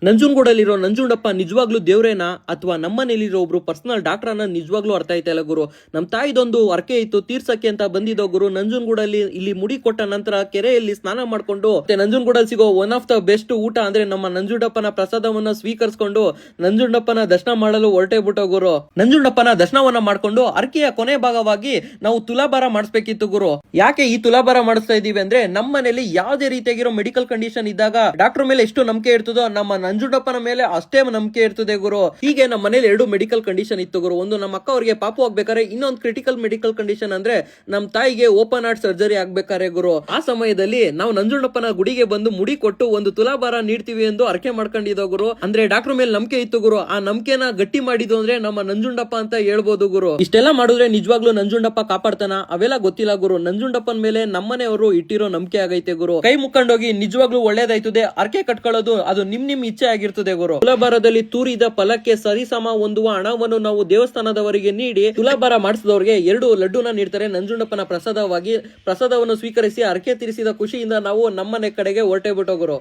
ನಂಜುನಗೂಡಲ್ಲಿರೋ ನಂಜುಂಡಪ್ಪ ನಿಜವಾಗ್ಲೂ ದೇವ್ರೇನಾ ಅಥವಾ ನಮ್ಮನೇಲಿರೋ ಒಬ್ರು ಪರ್ಸನಲ್ ಡಾಕ್ಟರ್ ಅನ್ನ ನಿಜವಾಗ್ಲೂ ಅರ್ಥ ಆಯ್ತಾ ಇಲ್ಲ ಗುರು. ನಮ್ ತಾಯಿದೊಂದು ಅರ್ಕೆ ಇತ್ತು ತೀರ್ಸಕ್ಕೆ ಅಂತ ಬಂದಿದ್ದೋ ಗುರು. ನಂಜುನಗೂಡಲ್ಲಿ ಇಲ್ಲಿ ಮುಡಿ ಕೊಟ್ಟ ನಂತರ ಕೆರೆಯಲ್ಲಿ ಸ್ನಾನ ಮಾಡ್ಕೊಂಡು ನಂಜುನಗೂಡಲ್ಲಿ ಸಿಗೋ ಒನ್ ಆಫ್ ದ ಬೆಸ್ಟ್ ಊಟ ಅಂದ್ರೆ ನಮ್ಮ ನಂಜುಂಡಪ್ಪನ ಪ್ರಸಾದವನ್ನ ಸ್ವೀಕರಿಸಿಕೊಂಡು ನಂಜುಂಡಪ್ಪನ ದರ್ಶನ ಮಾಡಲು ಹೊರಟೇ ಬಿಟ್ಟೋ ಗುರು. ನಂಜುಂಡಪ್ಪನ ದರ್ಶನವನ್ನ ಮಾಡ್ಕೊಂಡು ಅರ್ಕೆಯ ಕೊನೆ ಭಾಗವಾಗಿ ನಾವು ತುಲಾಭಾರ ಮಾಡಿಸ್ಬೇಕಿತ್ತು ಗುರು. ಯಾಕೆ ಈ ತುಲಾಭಾರ ಮಾಡಿಸ್ತಾ ಇದೀವಿ ಅಂದ್ರೆ ನಮ್ಮ ಮನೇಲಿ ಯಾವುದೇ ರೀತಿಯಾಗಿರೋ ಮೆಡಿಕಲ್ ಕಂಡೀಷನ್ ಇದ್ದಾಗ ಡಾಕ್ಟರ್ ಮೇಲೆ ಎಷ್ಟು ನಂಬಿಕೆ ಇರ್ತದೋ ನಮ್ಮ ನಂಜುಂಡಪ್ಪನ ಮೇಲೆ ಅಷ್ಟೇ ನಂಬಿಕೆ ಇರ್ತದೆ ಗುರು. ಹೀಗೆ ನಮ್ಮ ಮನೇಲಿ ಎರಡು ಮೆಡಿಕಲ್ ಕಂಡೀಷನ್ ಇತ್ತು ಗುರು. ಒಂದು ನಮ್ಮ ಅಕ್ಕ ಅವರಿಗೆ ಪಾಪು ಆಗ್ಬೇಕಾದ್ರೆ, ಇನ್ನೊಂದು ಕ್ರಿಟಿಕಲ್ ಮೆಡಿಕಲ್ ಕಂಡೀಷನ್ ಅಂದ್ರೆ ನಮ್ಮ ತಾಯಿಗೆ ಓಪನ್ ಹಾರ್ಟ್ ಸರ್ಜರಿ ಆಗ್ಬೇಕಾರೆ ಗುರು. ಆ ಸಮಯದಲ್ಲಿ ನಾವು ನಂಜುಂಡಪ್ಪನ ಗುಡಿಗೆ ಬಂದು ಮುಡಿ ಕೊಟ್ಟು ಒಂದು ತುಲಾಭಾರ ನೀಡ್ತೀವಿ ಎಂದು ಅರ್ಕೆ ಮಾಡ್ಕೊಂಡಿದ್ದೋ ಗುರು. ಅಂದ್ರೆ ಡಾಕ್ಟರ್ ಮೇಲೆ ನಂಬಿಕೆ ಇತ್ತು ಗುರು. ಆ ನಂಬಿಕೆನ ಗಟ್ಟಿ ಮಾಡಿದ್ದು ಅಂದ್ರೆ ನಮ್ಮ ನಂಜುಂಡಪ್ಪ ಅಂತ ಹೇಳ್ಬೋದು ಗುರು. ಇಷ್ಟೆಲ್ಲ ಮಾಡಿದ್ರೆ ನಿಜವಾಗ್ಲೂ ನಂಜುಂಡಪ್ಪ ಕಾಪಾಡ್ತಾನ ಅವೆಲ್ಲ ಗೊತ್ತಿಲ್ಲ ಗುರು. ನಂಜುಂಡಪ್ಪನ ಮೇಲೆ ನಮ್ಮನೆಯವರು ಇಟ್ಟಿರೋ ನಂಬಿಕೆ ಆಗೈತೆ ಗುರು. ಕೈ ಮುಕ್ಕೊಂಡೋಗಿ ನಿಜವಾಗ್ಲೂ ಒಳ್ಳೇದಾಯ್ತದೆ. ಅರ್ಕೆ ಕಟ್ಕೊಳ್ಳೋದು ಅದು ನಿಮ್ ಇಚ್ಛೆ ಆಗಿರ್ತದೆ ಗುರು. ತುಲಾಭಾರದಲ್ಲಿ ತೂರಿದ ಫಲಕ್ಕೆ ಸರಿಸಮ ಹೊಂದುವ ಹಣವನ್ನು ನಾವು ದೇವಸ್ಥಾನದವರಿಗೆ ನೀಡಿ ತುಲಾಭಾರ ಮಾಡಿಸಿದವರಿಗೆ 2 ಲಡ್ಡುನ ನೀಡ್ತಾರೆ ನಂಜುಂಡಪ್ಪನ ಪ್ರಸಾದವಾಗಿ. ಪ್ರಸಾದವನ್ನು ಸ್ವೀಕರಿಸಿ ಅರ್ಕೆ ತೀರಿಸಿದ ಖುಷಿಯಿಂದ ನಾವು ನಮ್ಮನೆ ಕಡೆಗೆ ಹೊರಟೇ ಬಿಟ್ಟೋ ಗುರು.